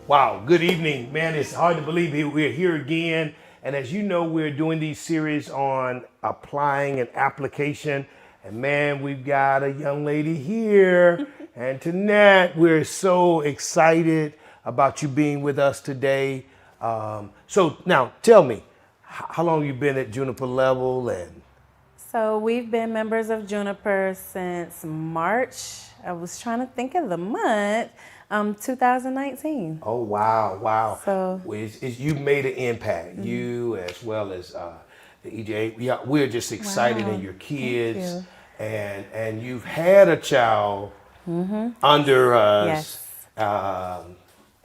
Wow, good evening. Man, it's hard to believe we're here again. And as you know, we're doing these series on applying and application. And man, we've got a young lady here, Antoinette. We're so excited about you being with us today. So now tell me, how long you been at Juniper level? And So we've been members of Juniper since March. I was trying to think of the month, 2019. oh wow, wow. So You made an impact. You as well as the EJ. Yeah, we're just excited wow, and your thank kids, you. and you've had a child under us. Yes.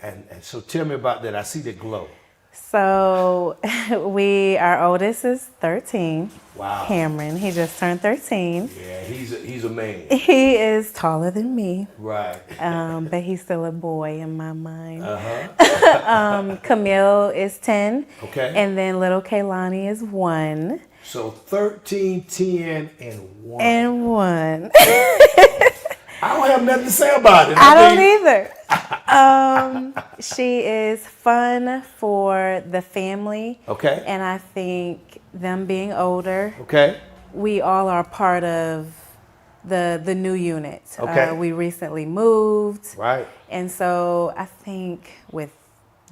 And so tell me about that. I see the glow. So our oldest is 13. Wow. Cameron, he just turned 13. Yeah, he's a man. He is taller than me, Right. but he's still a boy in my mind. Uh-huh. Camille is 10. Okay. And then little Kaylani is 1. So 13, 10, and 1. And 1. I don't have nothing to say about it. I don't either. She is fun for the family. Okay. And I think them being older, Okay. we all are part of the new unit. Okay. We recently moved. Right. And so I think with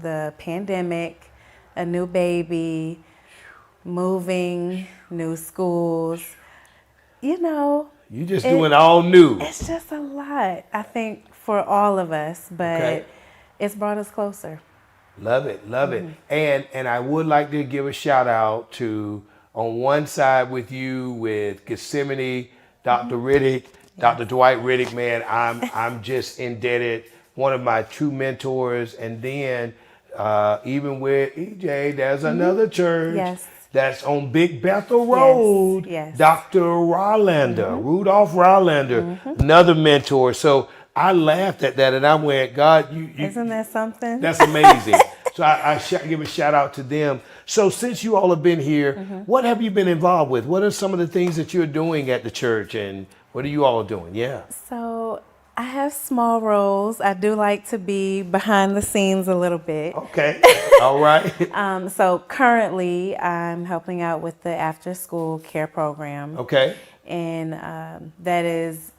the pandemic, a new baby, moving, new schools, You just doing all new. it's just a lot, I think, for all of us, but Okay. it's brought us closer. Love it, love it. And I would like to give a shout out to on one side with you with Gethsemane, Dr. Riddick, Dr. Dwight Riddick, man, I'm just indebted. One of my true mentors. And then even with EJ, there's another church. Yes. That's on Big Bethel Road. Yes. Dr. Rolander, Rudolph Rolander, another mentor. So I laughed at that and I went, God, you Isn't that something? that's amazing. So I give a shout out to them. So since you all have been here, what have you been involved with? What are some of the things that you're doing at the church and what are you all doing? Yeah. So I have small roles. I do like to be behind the scenes a little bit. Okay. All right. So currently I'm helping out with the after school care program. Okay. And that is,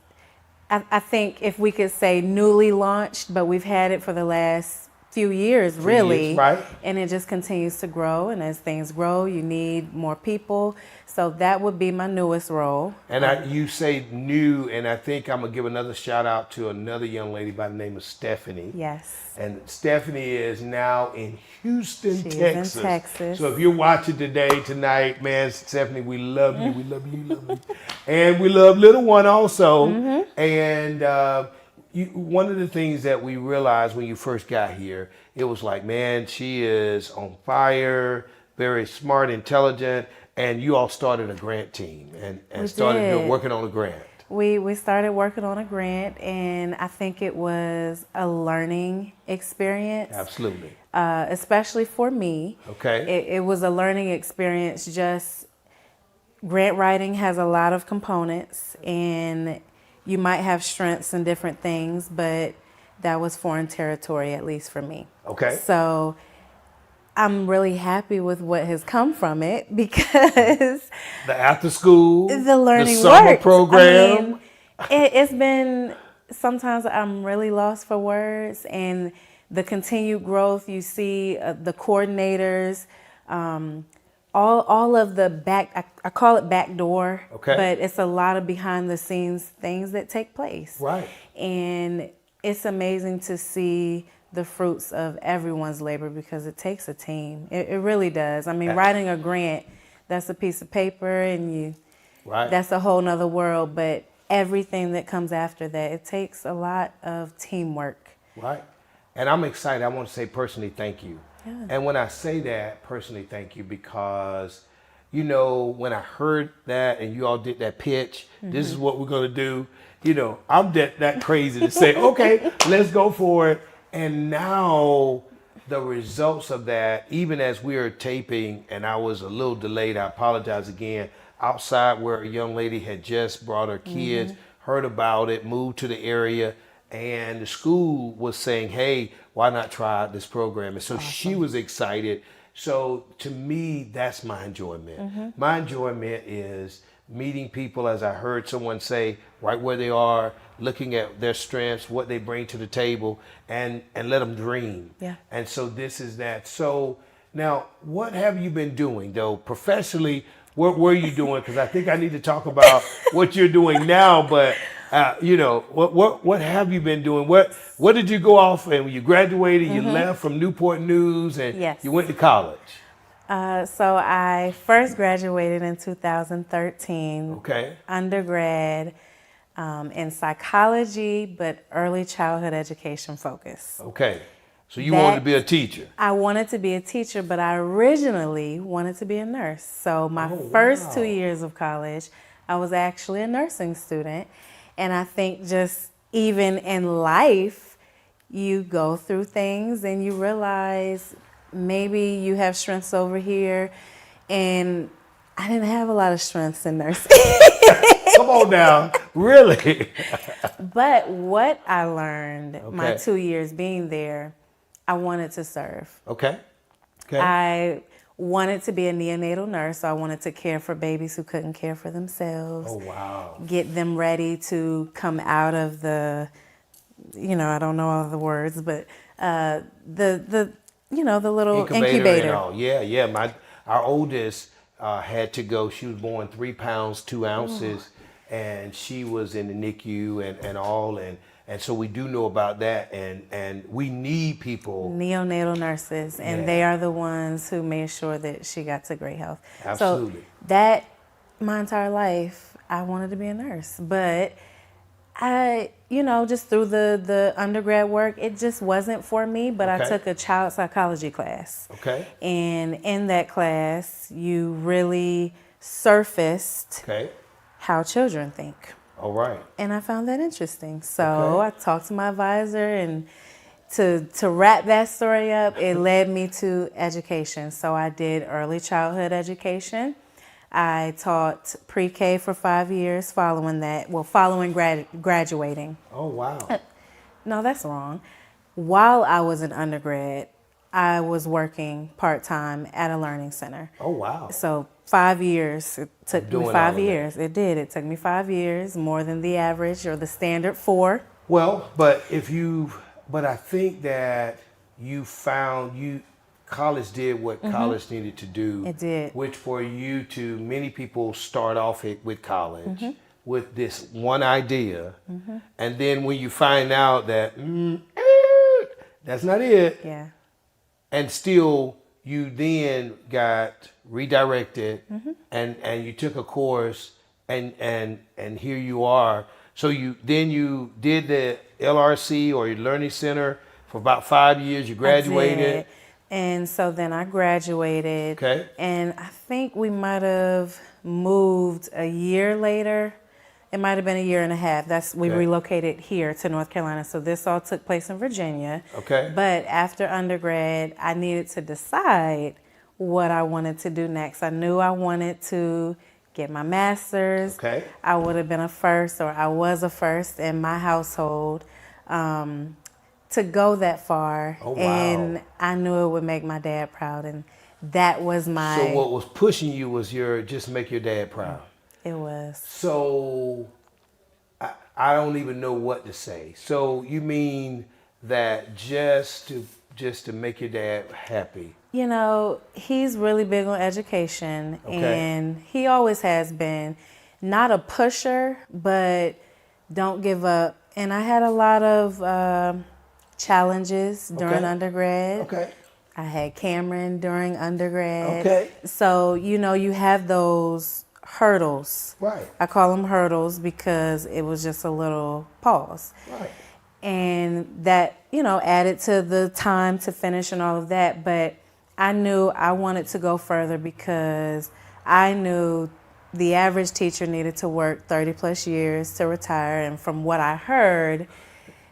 I think if we could say newly launched, but we've had it for the last few years, really. years, right. And it just continues to grow. And as things grow, you need more people. So that would be my newest role. And you say new, and I think I'm going to give another shout out to another young lady by the name of Stephanie. Yes. And Stephanie is now in Houston, She Texas. is in Texas. So if you're watching tonight, man, Stephanie, we love you. We love you. We love you. And we love little one also. And one of the things that we realized when you first got here, it was like, man, she is on fire, very smart, intelligent. And you all started a grant team and started working on a grant. We started working on a grant, and I think it was a learning experience. Absolutely. Especially for me. Okay. It was a learning experience. Just grant writing has a lot of components, and you might have strengths in different things, but that was foreign territory, at least for me. Okay. So I'm really happy with what has come from it because the after school, the learning the summer works. program. I mean, it's been, sometimes I'm really lost for words, and the continued growth, you see the coordinators, all of the back, I call it back door, Okay. but it's a lot of behind the scenes things that take place. Right. And it's amazing to see the fruits of everyone's labor because it takes a team. It really does. I mean, writing a grant, that's a piece of paper and that's a whole nother world, but everything that comes after that, it takes a lot of teamwork. Right. And I'm excited. I want to say personally, thank you. Yeah. And when I say that, personally, thank you because, when I heard that and you all did that pitch, this is what we're going to do, I'm that crazy to say, okay, let's go for it. And now the results of that, even as we are taping, and I was a little delayed, I apologize again, outside where a young lady had just brought her kids, heard about it, moved to the area, and the school was saying, hey, why not try out this program? And so she was excited. So to me, that's my enjoyment. My enjoyment is meeting people, as I heard someone say, right where they are, looking at their strengths, what they bring to the table, and let them dream. Yeah. And so this is that. So now, what have you been doing, though, professionally? What were you doing? Because I think I need to talk about what you're doing now, but what have you been doing? What did you go off and when you graduated, you left from Newport News and Yes. you went to college? So I first graduated in 2013. Okay. Undergrad in psychology, but early childhood education focus. Okay. So you wanted to be a teacher? I wanted to be a teacher, but I originally wanted to be a nurse. So my first 2 years of college, I was actually a nursing student. And I think just even in life, you go through things and you realize maybe you have strengths over here. And I didn't have a lot of strengths in nursing. Come on now, really? But what I learned my 2 years being there, I wanted to serve. Okay. I wanted to be a neonatal nurse, so I wanted to care for babies who couldn't care for themselves. Oh, wow. Get them ready to come out of the, I don't know all the words, but the little incubator. And all. Yeah. Our oldest had to go. She was born 3 pounds 2 ounces, and she was in the NICU and all, and so we do know about that, and we need people. Neonatal nurses, and they are the ones who made sure that she got to great health. Absolutely. So that, my entire life, I wanted to be a nurse, but I, just through the undergrad work, it just wasn't for me, but I took a child psychology class. Okay. And in that class, you really surfaced how children think. All right. And I found that interesting. So I talked to my advisor, and to wrap that story up, it led me to education. So I did early childhood education. I taught pre-K for 5 years following graduating. Oh, wow. No, that's wrong. While I was an undergrad, I was working part-time at a learning center. Oh, wow. So 5 years, it took me 5 years. It did. It took me 5 years, more than the average or the standard 4. Well, but I think that college did what college needed to do. It did. Which for you many people start off with college with this one idea. And then when you find out that that's not it. Yeah. And still you then got redirected and you took a course and here you are. So you did the LRC or your learning center for about 5 years. You graduated. I did. And so then I graduated. Okay. And I think we might have moved a year later. It might have been a year and a half. We relocated here to North Carolina. So this all took place in Virginia. Okay. But after undergrad, I needed to decide what I wanted to do next. I knew I wanted to get my master's. Okay. I would have been a first, or I was a first in my household, to go that far. Oh, wow. And I knew it would make my dad proud. And that was my... So what was pushing you was just make your dad proud. It was. So I don't even know what to say. So you mean that just to make your dad happy? He's really big on education, and he always has been. Not a pusher, but don't give up. And I had a lot of challenges during undergrad. Okay. I had Cameron during undergrad. Okay. So, you have those hurdles. Right. I call them hurdles because it was just a little pause. Right. And that, added to the time to finish and all of that. But I knew I wanted to go further because I knew the average teacher needed to work 30 plus years to retire. And from what I heard,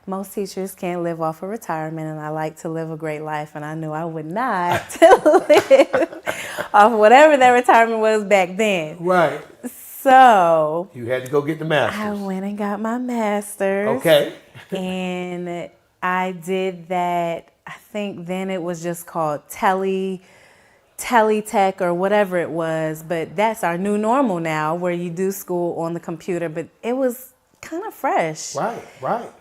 most teachers can't live off of retirement, and I like to live a great life, and I knew I would not live off whatever that retirement was back then. Right. So You had to go get the I master's. went and got my master's. Okay. And I did that. I think then it was just called teletech or whatever it was, but that's our new normal now, where you do school on the computer. But it was kind of fresh, Right.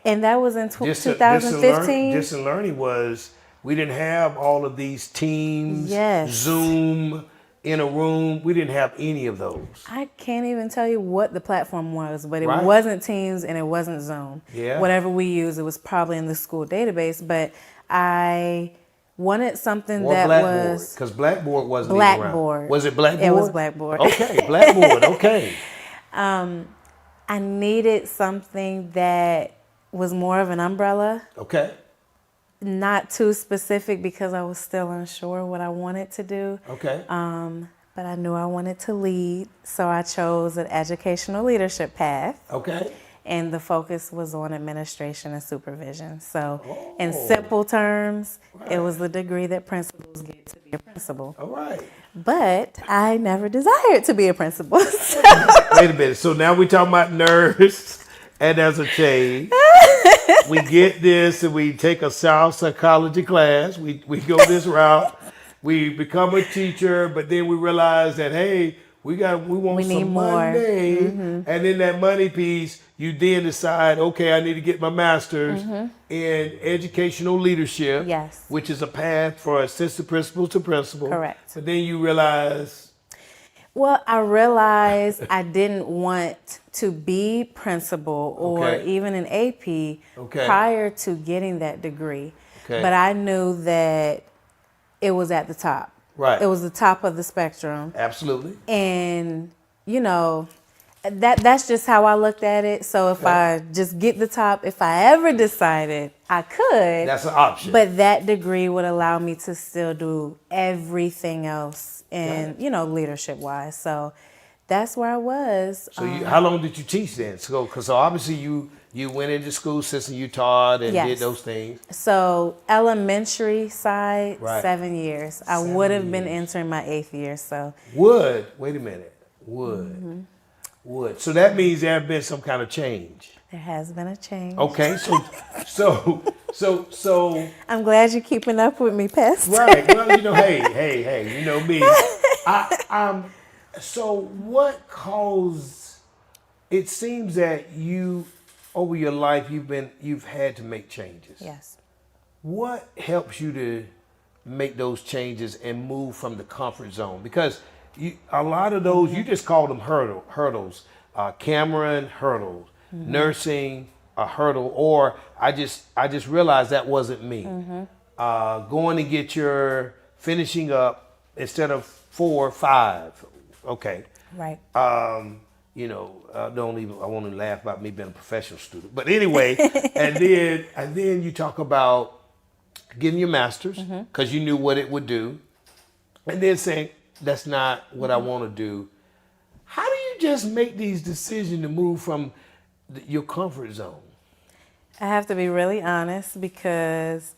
and that was in Distant 2015. learning was we didn't have all of these teams, Yes. Zoom in a room. We didn't have any of those. I can't even tell you what the platform was, but it Right. wasn't Teams and it wasn't Zoom. Yeah. Whatever we used, it was probably in the school database. But I wanted something Or that Blackboard, was because Blackboard wasn't even around. Blackboard. Was it Blackboard? It was Blackboard. Okay, Blackboard. Okay. I needed something that was more of an umbrella, Okay. not too specific because I was still unsure what I wanted to do. Okay. But I knew I wanted to lead, so I chose an educational leadership path. Okay. And the focus was on administration and supervision. So, Oh. in simple terms, Right. it was the degree that principals get to be a principal. All right. But I never desired to be a principal. Wait a minute. So now we're talking about nerves, and as a change, we get this, and we take a psychology class. We go this route. We become a teacher, but then we realize that hey, we want We need some more. money, and in that money piece, you then decide, okay, I need to get my master's in educational leadership, Yes. which is a path for assistant principal to principal. Correct. But then you realize, Well, I realized I didn't want to be principal or Okay. even an AP Okay. prior to getting that degree. Okay. But I knew that it was at the top. Right. It was the top of the spectrum. absolutely, And, you know, that's just how I looked at it. So if I just get the top, if I ever decided I could, that's an option. but that degree would allow me to still do everything else in, Right. you know, leadership wise. So that's where I was. So how long did you teach then? So obviously you went into school system, you taught and Yes. did those things. So elementary side, Right. 7 years. I 7 would have been years. entering my 8th year. So Wait a minute. Mm-hmm. Would. So that means there have been some kind of change. there has been a change. Okay, so I'm glad you're keeping up with me, Pastor. right. Well, you know, hey, you know me. So what caused? It seems that you, over your life, you've had to make changes. Yes. What helps you to make those changes and move from the comfort zone? Because a lot of those, you just call them hurdles. Cameron, hurdles. Nursing, a hurdle. Or I just realized that wasn't me. Going to get your finishing up instead of 4 or 5. Okay. Right. You know, I won't even laugh about me being a professional student. But anyway, and then you talk about getting your master's because you knew what it would do, and then saying that's not what I want to do. How do you just make these decisions to move from your comfort zone? I have to be really honest because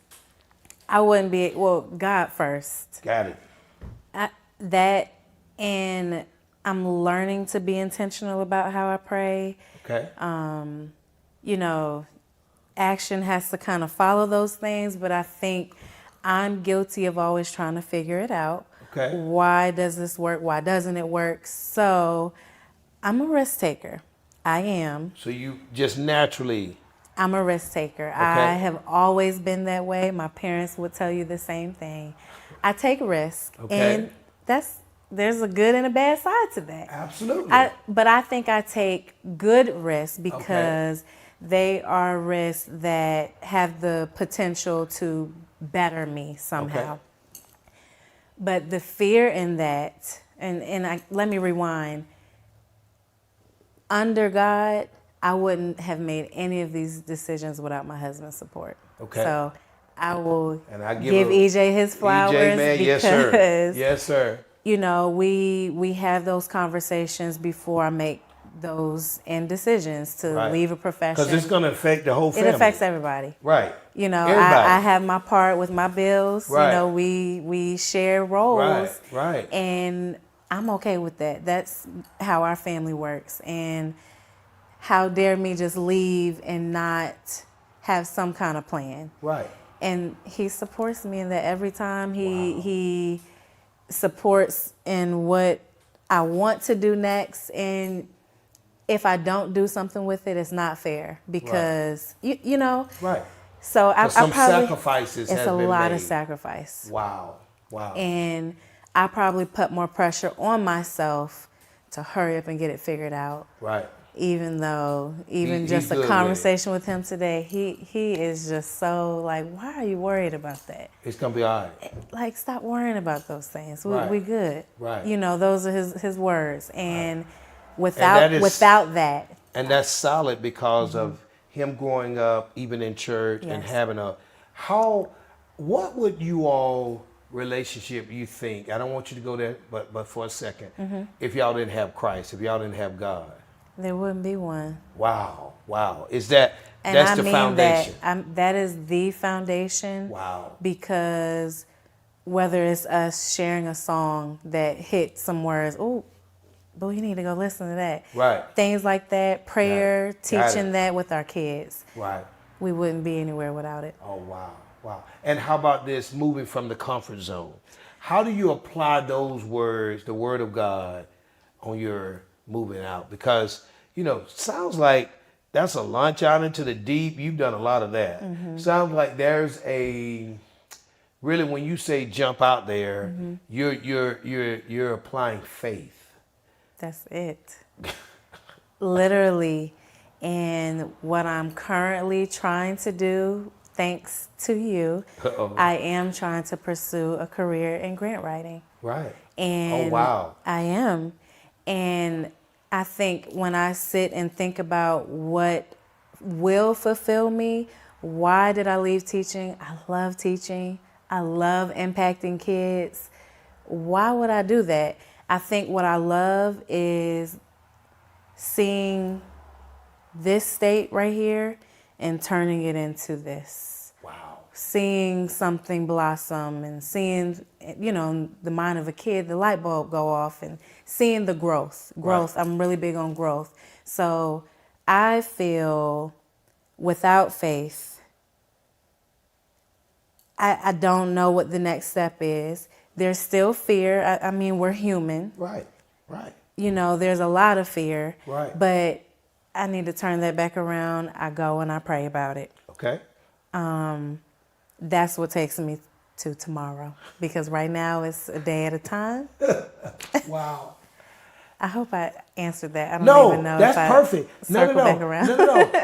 I wouldn't be, well, God first. Got it. And I'm learning to be intentional about how I pray. Okay. You know, action has to kind of follow those things, but I think I'm guilty of always trying to figure it out. Okay. Why does this work? Why doesn't it work? So I'm a risk taker. I am. So you just naturally. I'm a risk taker. I have always been that way. My parents would tell you the same thing. I take risk. Okay. And there's a good and a bad side to that. Absolutely. But I think I take good risks because they are risks that have the potential to better me somehow. Okay. But the fear in that, let me rewind. Under God, I wouldn't have made any of these decisions without my husband's support. Okay. So I will And I give EJ his flowers EJ, man, because, yes, sir. you know, we have those conversations before I make those decisions to Right. leave a profession. Because it's going to affect the whole family. It affects everybody. Right. You know, Everybody. I have my part with my bills. Right. You know, we share roles. Right. And I'm okay with that. That's how our family works. And how dare me just leave and not have some kind of plan. Right. And he supports me in that every time. Wow. He supports in what I want to do next. And if I don't do something with it, it's not fair because, you know. Right. So I Some probably, sacrifices it's has a been lot made. of sacrifice. Wow. Wow. And I probably put more pressure on myself to hurry up and get it figured out. Right. Even though, He's just good a with conversation with him today, he is just so like, why are you worried about that? It's gonna be all right. Like, stop worrying about those things. Right. We good. Right. You know, those are his words. And that is- without that, And that's solid because of him growing up, even in church, and Yes. having what would you all relationship you think? I don't want you to go there, but for a second, if y'all didn't have Christ, if y'all didn't have God, there wouldn't be one. wow. That's And the foundation. That is the foundation. Wow. Because whether it's us sharing a song that hit some words, oh, but you need to go listen to that. Right. Things like that, prayer, Got it. teaching that with our kids. Right. We wouldn't be anywhere without it. Oh, wow. Wow. And how about this, moving from the comfort zone? How do you apply those words, the word of God, on your moving out? Because, sounds like that's a launch out into the deep. You've done a lot of that. Sounds like there's really, when you say jump out there, you're applying faith. That's it. Literally. And what I'm currently trying to do, thanks to you, I am trying to pursue a career in grant writing. Right. And oh, wow. I am. And I think when I sit and think about what will fulfill me, why did I leave teaching? I love teaching. I love impacting kids. Why would I do that? I think what I love is seeing this state right here and turning it into this. Wow. Seeing something blossom and seeing, the mind of a kid, the light bulb go off and seeing the growth. Right. I'm really big on growth. So I feel without faith, I don't know what the next step is. There's still fear. I mean, we're human. Right. Right. There's a lot of fear. Right. But I need to turn that back around. I go and I pray about it. Okay. That's what takes me to tomorrow. Because right now it's a day at a time. Wow. I hope I answered that. I don't even know that's if I perfect. circle back around.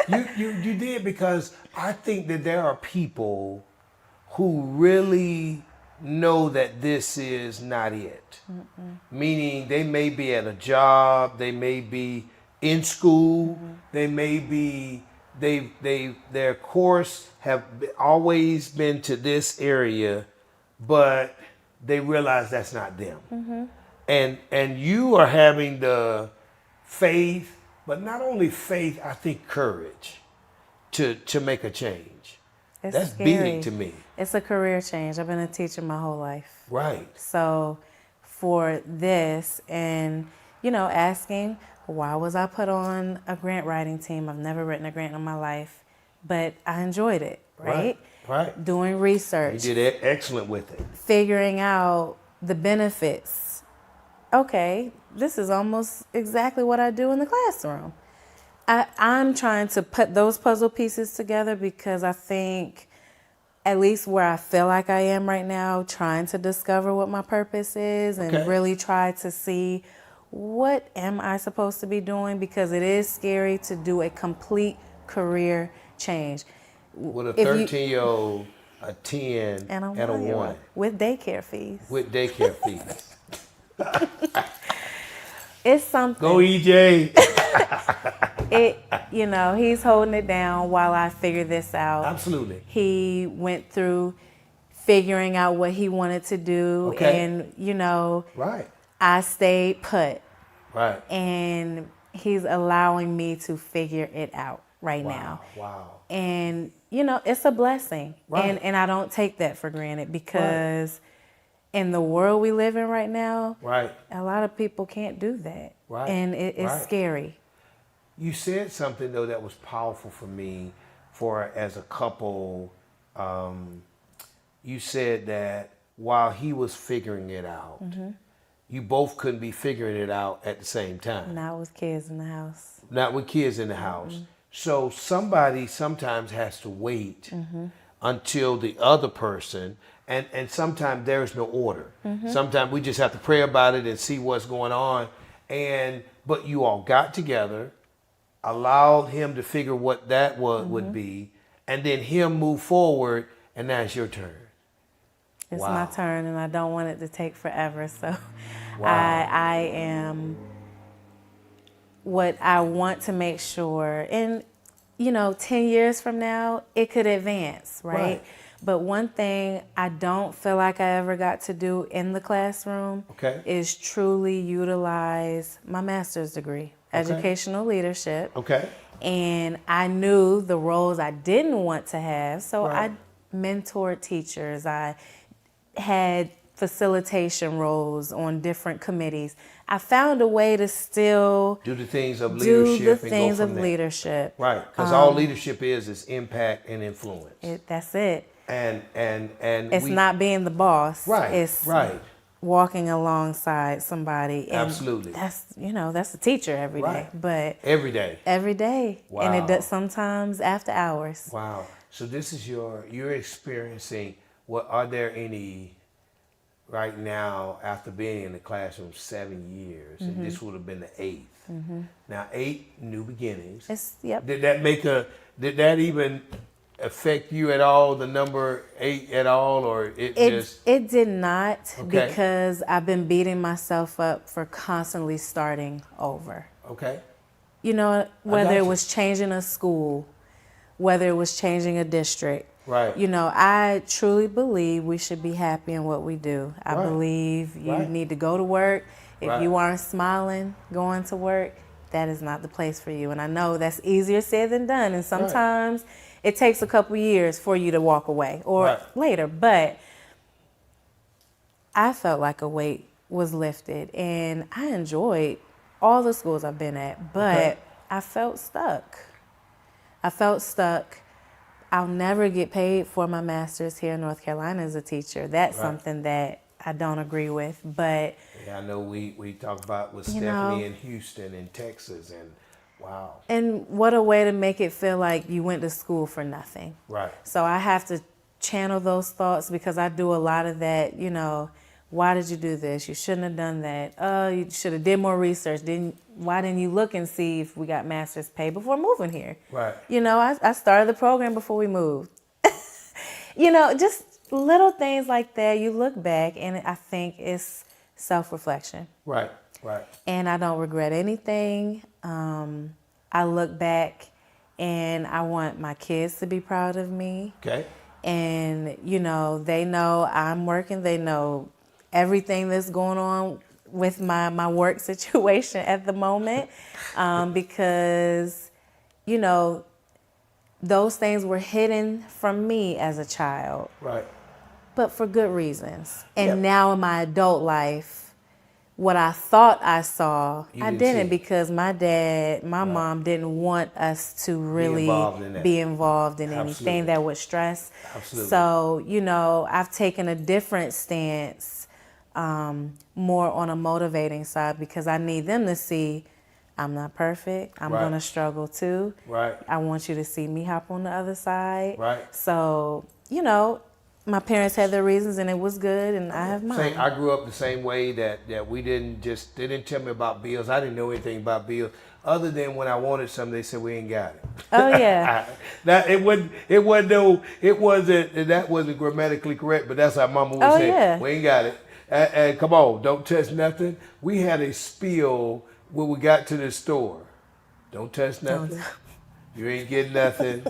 No. You did, because I think that there are people who really know that this is not it. Meaning they may be at a job, they may be in school, they may be their course always been to this area, but they realize that's not them. And you are having the faith, but not only faith, I think courage to make a change. That's scary. big to me. It's a career change. I've been a teacher my whole life. Right. So for this and, asking, why was I put on a grant writing team? I've never written a grant in my life, but I enjoyed it, right? Right. Doing research. You did excellent with it. Figuring out the benefits. Okay, this is almost exactly what I do in the classroom. I'm trying to put those puzzle pieces together because I think, at least where I feel like I am right now, trying to discover what my purpose is and really try to see what am I supposed to be doing, because it is scary to do a complete career change. With a 13-year-old, a 10, and a 1. With daycare fees. With daycare fees. It's something. Go EJ. He's holding it down while I figure this out. Absolutely. He went through figuring out what he wanted to do. Okay. And, right. I stayed put. Right. And he's allowing me to figure it out now. Wow. And, it's a blessing. Right. And I don't take that for granted because in the world we live in right now, Right. a lot of people can't do that. Right. And it's Right. scary. You said something though that was powerful for me, for as a couple. You said that while he was figuring it out, you both couldn't be figuring it out at the same time. Not with kids in the house. Not with kids in the house. So somebody sometimes has to wait until the other person, and sometimes there is no order. Sometimes we just have to pray about it and see what's going on. But you all got together, allowed him to figure what that would be, and then him move forward, and now it's your turn. It's Wow. my turn, and I don't want it to take forever. So Wow. I am what I want to make sure. And, 10 years from now, it could advance, right? But one thing I don't feel like I ever got to do in the classroom is truly utilize my master's degree, educational leadership. Okay. And I knew the roles I didn't want to have. So Right. I mentored teachers. I had facilitation roles on different committees. I found a way to still Do the things of do leadership the and things go from of there. leadership. Right, because all leadership is impact and influence. That's it. And It's not being the boss. Right, It's right. walking alongside somebody. And Absolutely. that's a teacher every day. Right. But Every day. every day. Wow. And it does sometimes after hours. Wow. So this is you're experiencing, are there any right now, after being in the classroom 7 years, and this would have been the 8th. Now 8 new beginnings. Yep. Did that even affect you at all, the number 8 at all, or it did not, Okay. because I've been beating myself up for constantly starting over. Okay. Whether it you. was changing a school, whether it was changing a district. Right. I truly believe we should be happy in what we do. I Right. believe you Right. need to go to work. If Right. you aren't smiling going to work, that is not the place for you. And I know that's easier said than done. And sometimes it takes a couple years for you to walk away or later. But I felt like a weight was lifted, and I enjoyed all the schools I've been at, but I felt stuck. I'll never get paid for my master's here in North Carolina as a teacher. That's something that I don't agree with. But yeah, I know we talked about with Stephanie in Houston and Texas, and wow. And what a way to make it feel like you went to school for nothing. Right. So I have to channel those thoughts, because I do a lot of that, why did you do this? You shouldn't have done that. Oh, you should have did more research. Why didn't you look and see if we got master's pay before moving here? Right. I started the program before we moved. Just little things like that. You look back, and I think it's self-reflection. Right. Right. And I don't regret anything. I look back, and I want my kids to be proud of me. Okay. And, they know I'm working. They know everything that's going on with my work situation at the moment, because, those things were hidden from me as a child. Right. But for good reasons. And now in my adult life, what I thought I saw, I didn't, because my mom didn't want us to really be involved in anything that would stress. Absolutely. So, I've taken a different stance, more on a motivating side, because I need them to see I'm not perfect. I'm going to struggle too. Right. I want you to see me hop on the other side. Right. So, my parents had their reasons, and it was good, and I have mine. I grew up the same way, that they didn't tell me about bills. I didn't know anything about bills, other than when I wanted something, they said we ain't got it. Oh yeah. That wasn't grammatically correct, but that's how Mama would say. Yeah. We ain't got it. And come on, don't touch nothing. We had a spiel when we got to the store. Don't touch nothing. You ain't getting nothing,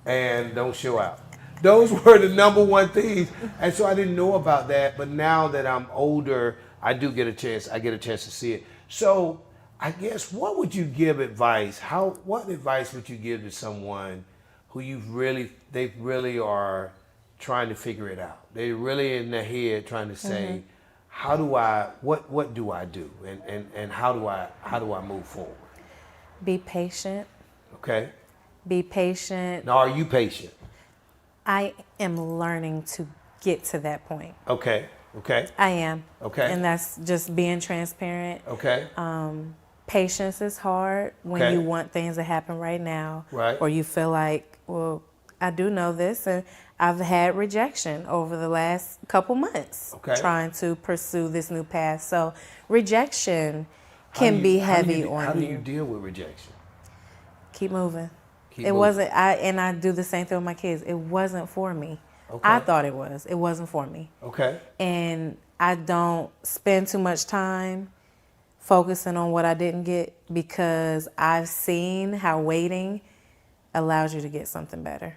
and don't show out. Those were the number one things. And so I didn't know about that. But now that I'm older, I get a chance to see it. So I guess, what would you give advice? What advice would you give to someone who they really are trying to figure it out. They're really in their head trying to say, how do I, what do I do? And how do I move forward? Be patient. Okay. Be patient. Now, are you patient? I am learning to get to that point. Okay. Okay. I am. Okay. And that's just being transparent. Okay. Patience is hard when Okay. you want things to happen right now. Right. Or you feel like, well, I do know this, and I've had rejection over the last couple months trying to pursue this new path. So rejection can be heavy on you. How do you deal with rejection? Keep moving. Keep It moving. wasn't, I do the same thing with my kids. It wasn't for me. Okay. I thought it was. It wasn't for me. Okay. And I don't spend too much time focusing on what I didn't get, because I've seen how waiting allows you to get something better.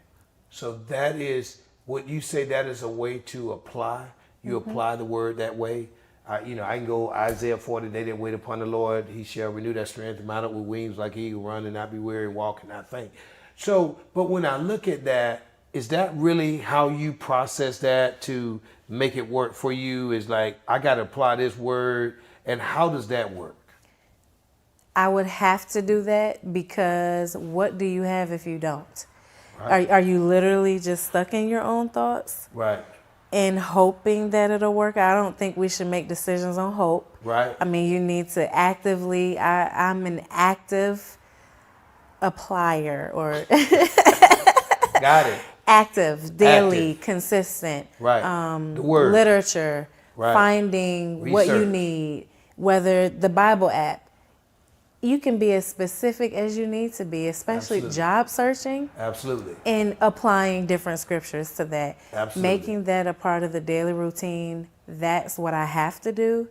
So that is what you say. That is a way to apply. You apply the word that way. I can go Isaiah 40. They that wait upon the Lord, He shall renew their strength, mount up with wings like eagle, run and not be weary, walk and not faint. So, but when I look at that, is that really how you process that to make it work for you? Is like, I got to apply this word, and how does that work? I would have to do that, because what do you have if you don't? Right. Are you literally just stuck in your own thoughts Right. and hoping that it'll work? I don't think we should make decisions on hope. Right. I mean, you need to actively, I'm an active applier, or Got it. active, daily, consistent. Right. The word. Literature, Right. finding what you Research. need, whether the Bible app. You can be as specific as you need to be, especially Absolutely. job searching, Absolutely. and applying different scriptures to that. Absolutely. Making that a part of the daily routine, that's what I have to do,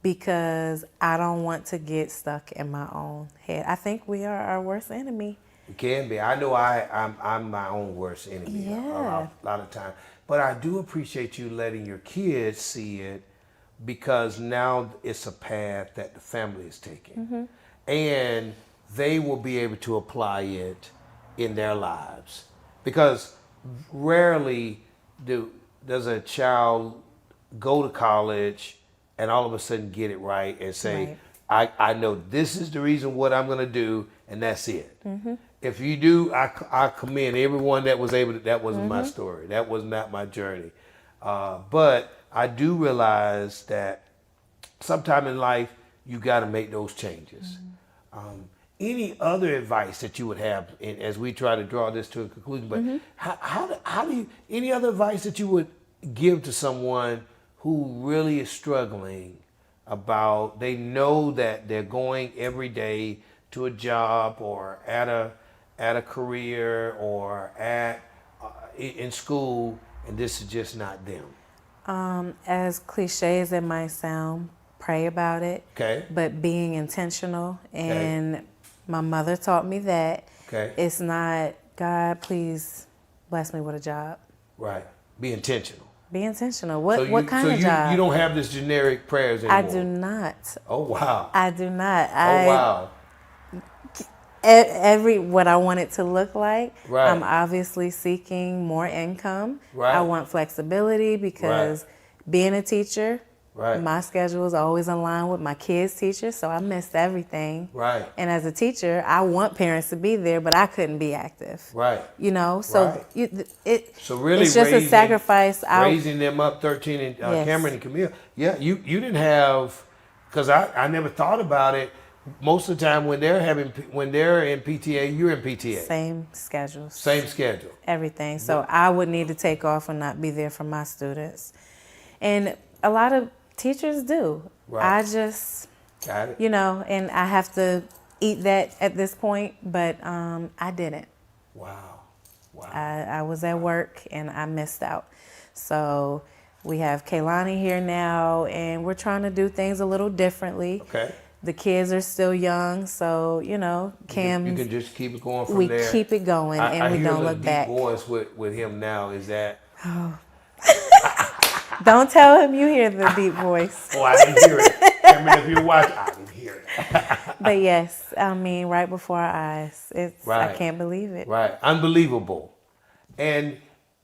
because I don't want to get stuck in my own head. I think we are our worst enemy. It can be. I know I'm my own worst enemy Yeah. a lot of time. But I do appreciate you letting your kids see it, because now it's a path that the family is taking. And they will be able to apply it in their lives. Because rarely does a child go to college and all of a sudden get it right and say, I know this is the reason what I'm going to do, and that's it. If you do, I commend everyone that was able to. That wasn't my story. That was not my journey. But I do realize that sometime in life, you got to make those changes. Any other advice that you would have, as we try to draw this to a conclusion, but how do you, any other advice that you would give to someone who really is struggling about, they know that they're going every day to a job or at a career or in school, and this is just not them? As cliche as it might sound, pray about it. Okay. But being intentional, and my mother taught me that. Okay. It's not, God, please bless me with a job. Right. Be intentional. Be intentional. What kind of job? You don't have this generic prayers anymore. I do not. Oh wow. I do not. Oh wow. What I want it to look like. Right. I'm obviously seeking more income. Right. I want flexibility, because being a teacher, my schedule is always in line with my kids' teachers, so I missed everything. Right. And as a teacher, I want parents to be there, but I couldn't be active. Right. You know, so So really, it's just a sacrifice. Raising them up, 13 and Cameron and Camille. Yeah, you didn't have, because I never thought about it. Most of the time when they're in PTA, you're in PTA. Same schedules. Same schedule. Everything. So I would need to take off and not be there for my students. And a lot of teachers do. Right. I just, Got it. and I have to eat that at this point, but I didn't. Wow. I was at work and I missed out. So we have Kaylani here now, and we're trying to do things a little differently. Okay. The kids are still young, so, Cam, You can just keep it going from we there. keep it going, and we don't look back. I hear the deep voice with him now. Is that? Don't tell him you hear the deep voice. Oh, I didn't hear it. Cameron, if you watch, I didn't hear it. But yes, I mean, right before our eyes. I can't believe it. Right. Unbelievable. And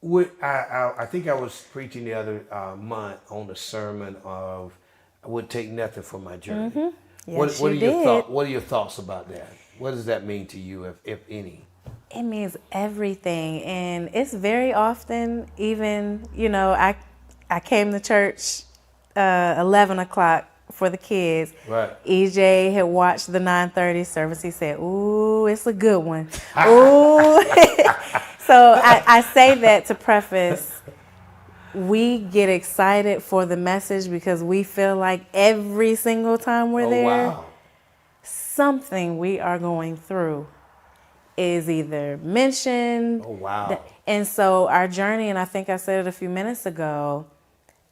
I think I was preaching the other month on a sermon of I would take nothing from my journey. Yes, What are you your did. What are your thoughts about that? What does that mean to you, if any? It means everything, and it's very often. Even I came to church 11 o'clock for the kids. Right. EJ had watched the 9:30 service. He said, "Ooh, it's a good one." Ooh. So I say that to preface. We get excited for the message because we feel like every single time we're Oh there, wow. something we are going through is either mentioned. Oh wow. And so our journey, and I think I said it a few minutes ago,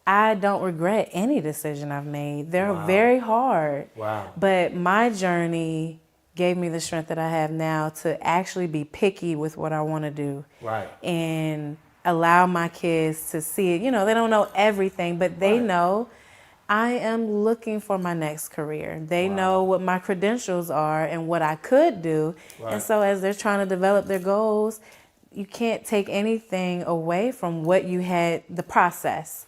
I don't regret any decision I've made. They're Wow. very hard. Wow. But my journey gave me the strength that I have now to actually be picky with what I want to do. Right. And allow my kids to see it. They don't know everything, but they Right. know I am looking for my next career. They Wow. know what my credentials are and what I could do. Right. And so as they're trying to develop their goals, you can't take anything away from what you had, the process.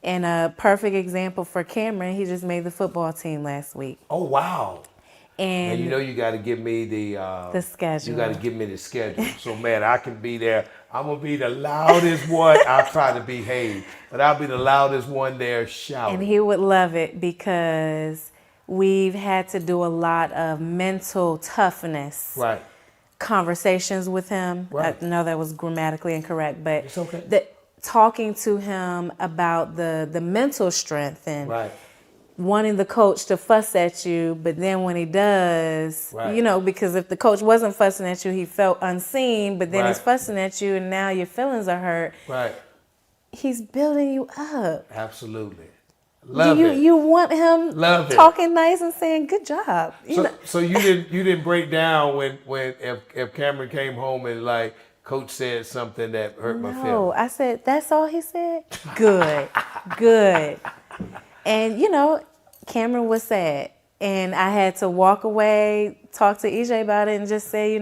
And a perfect example for Cameron, he just made the football team last week. Oh wow. And And you got to give me the schedule. You got to give me the schedule. So man, I can be there. I'm gonna be the loudest one. I'll try to behave, but I'll be the loudest one there shouting. And he would love it because we've had to do a lot of mental toughness Right. conversations with him. Right. I know that was grammatically incorrect, but It's okay. Talking to him about the mental strength and Right. wanting the coach to fuss at you, but then when he does, Right. because if the coach wasn't fussing at you, he felt unseen, but then he's Right. fussing at you and now your feelings are hurt. Right. He's building you up. Absolutely. Love you it. you want him Love it. talking nice and saying good job. So you didn't break down when if Cameron came home and like coach said something that hurt my No, feelings. I said that's all he said. Good, good. And Cameron was sad, and I had to walk away, talk to EJ about it, and just say,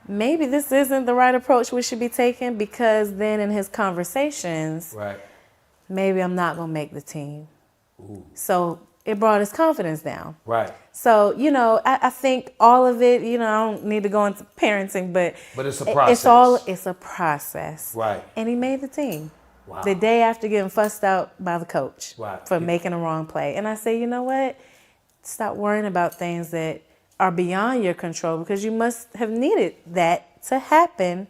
maybe this isn't the right approach we should be taking, because then in his conversations, Right. maybe I'm not gonna make the team. So it brought his confidence down. Right. So, I think all of it, I don't need to go into parenting, but it's a process. It's a process. Right. And he made the team. Wow. The day after getting fussed out by the coach Right. for making a wrong play. And I say, you know what? Stop worrying about things that are beyond your control, because you must have needed that to happen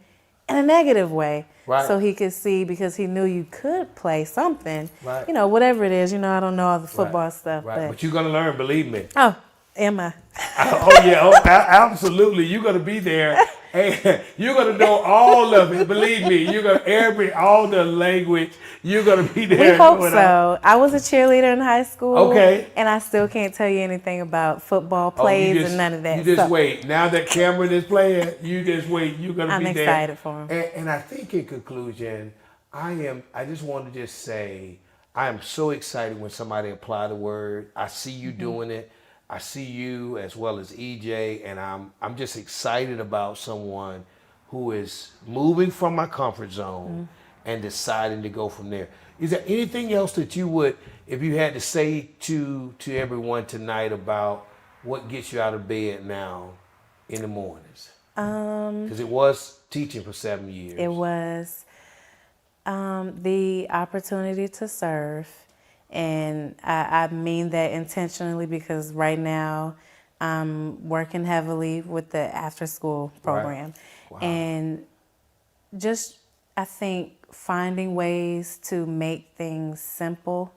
in a negative way. Right. So he could see, because he knew you could play something, Right. whatever it is, I don't know all the football stuff. Right. But you're gonna learn, believe me. Oh, am I? Oh yeah, absolutely. You're gonna be there, and you're gonna know all of it. Believe me, you're gonna all the language. You're gonna be there. We hope so. I was a cheerleader in high school. Okay. And I still can't tell you anything about football plays and none of that. You just wait. Now that Cameron is playing, you just wait. You're gonna I'm be there. I'm excited for him. And I think in conclusion, I just want to just say, I am so excited when somebody apply the word. I see you doing it. I see you as well as EJ, and I'm just excited about someone who is moving from my comfort zone and deciding to go from there. Is there anything else that you would, if you had to say to everyone tonight about what gets you out of bed now in the mornings? Because it was teaching for 7 years. It was the opportunity to serve. And I mean that intentionally, because right now I'm working heavily with the after school program. Right. Wow. And just, I think, finding ways to make things simple.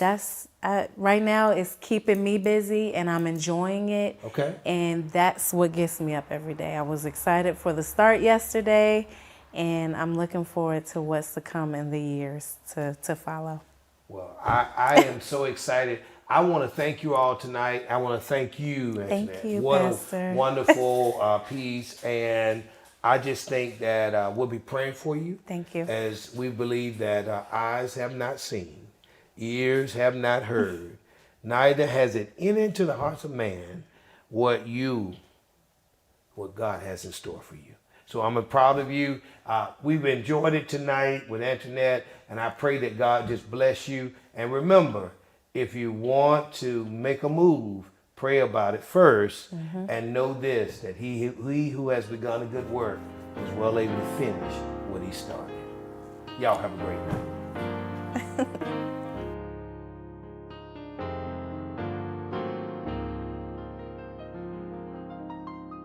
Right now it's keeping me busy and I'm enjoying it. Okay. And that's what gets me up every day. I was excited for the start yesterday, and I'm looking forward to what's to come in the years to follow. Well, I am so excited. I want to thank you all tonight. I want to thank you, Antoinette. Thank you, what Pastor. a wonderful piece. And I just think that we'll be praying for you. Thank you. As we believe that eyes have not seen, ears have not heard, neither has it entered into the hearts of man what God has in store for you. So I'm proud of you. We've enjoyed it tonight with Antoinette, and I pray that God just bless you. And remember, if you want to make a move, pray about it first, and know this, that he who has begun a good work is well able to finish what he started. Y'all have a great night.